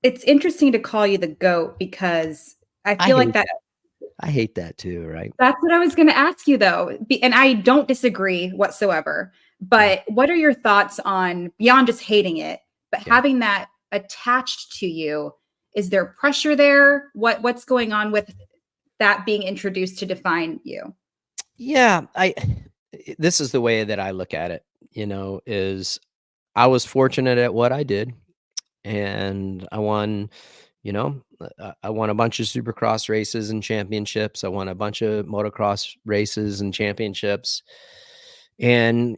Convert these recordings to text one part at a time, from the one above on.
It's interesting to call you the GOAT because I I feel like hate that. that. I hate that too, right? That's what I was going to ask you, though. And I don't disagree whatsoever. Yeah. But what are your thoughts on beyond just hating it, but Yeah. having that attached to you? Is there pressure there? What's going on with that being introduced to define you? Yeah, this is the way that I look at it, is I was fortunate at what I did, and I won, I won a bunch of Supercross races and championships. I won a bunch of motocross races and championships. And,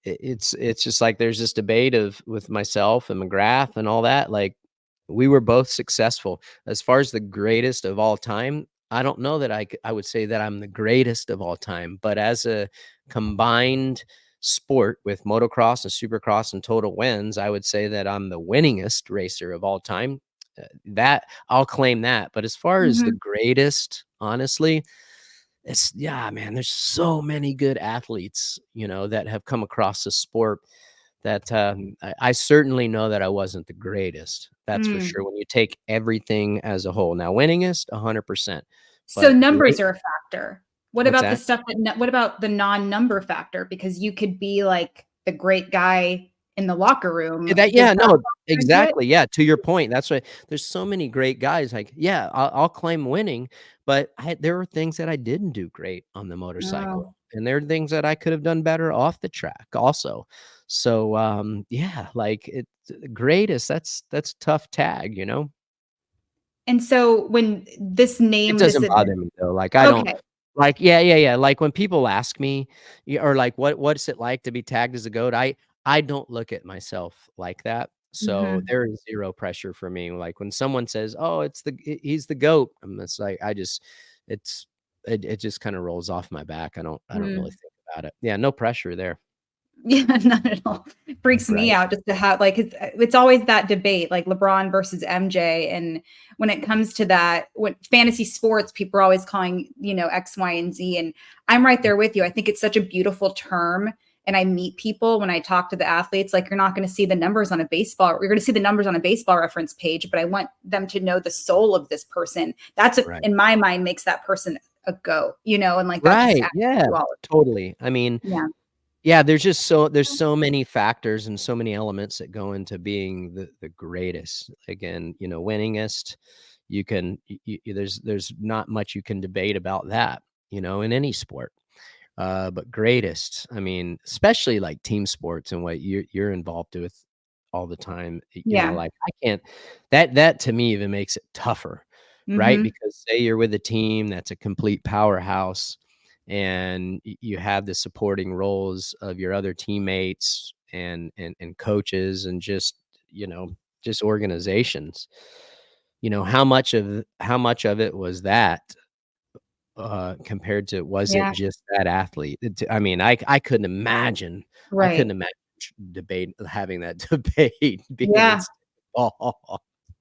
it's just like there's this debate of with myself and McGrath and all that. Like, we were both successful. As far as the greatest of all time, I don't know that I would say that I'm the greatest of all time, but as a combined sport with motocross and supercross and total wins, I would say that I'm the winningest racer of all time. That I'll claim that. But as far as the Mhm. greatest, honestly, yeah, man, there's so many good athletes, that have come across the sport that I certainly know that I wasn't the greatest. That's for Mm. sure. When you take everything as a whole. Now, winningest, 100%. So But numbers great, are a factor. What what's about the that? stuff that what about the non-number factor? Because you could be like the great guy in the locker room. Does Yeah, that no, factor into it? exactly. Yeah, to your point, that's why there's so many great guys. Like, yeah, I'll claim winning, but there were things that I didn't do great on the motorcycle, Oh. and there are things that I could have done better off the track, also. So, yeah, like greatest. That's a tough tag. And so when this It name, this doesn't it bother me though. Like, I don't okay. like, yeah. Like when people ask me, or like, what's it like to be tagged as a goat? I don't look at myself like that. So Mhm. there is zero pressure for me. Like when someone says, "Oh, he's the goat," it's like it's it just kind of rolls off my back. I don't really Mm. think about it. Yeah, no pressure there. Yeah, not at all. Freaks me Right. out just to have like it's always that debate, like LeBron versus MJ. And when it comes to that, when fantasy sports, people are always calling, X, Y, and Z. And I'm right there with you. I think it's such a beautiful term. And I meet people when I talk to the athletes, like you're not going to see the numbers on a baseball, you're going to see the numbers on a baseball reference page, but I want them to know the soul of this person. That's what, Right. in my mind, makes that person a go, and like that just Right. adds Yeah. to all of Totally. I mean, it. Yeah. yeah, there's so many factors and so many elements that go into being the greatest. Again, winningest. You can there's not much you can debate about that, in any sport. But greatest, I mean, especially like team sports and what you're involved with all the time. Yeah. Like I can't that to me even makes it tougher, right? Hmm. Because say you're with a team that's a complete powerhouse and you have the supporting roles of your other teammates and coaches and you know just organizations. How much of it was that compared to was it Yeah. just that athlete? I mean, I couldn't imagine. I couldn't Right. imagine debate having that debate being Yeah. it's all.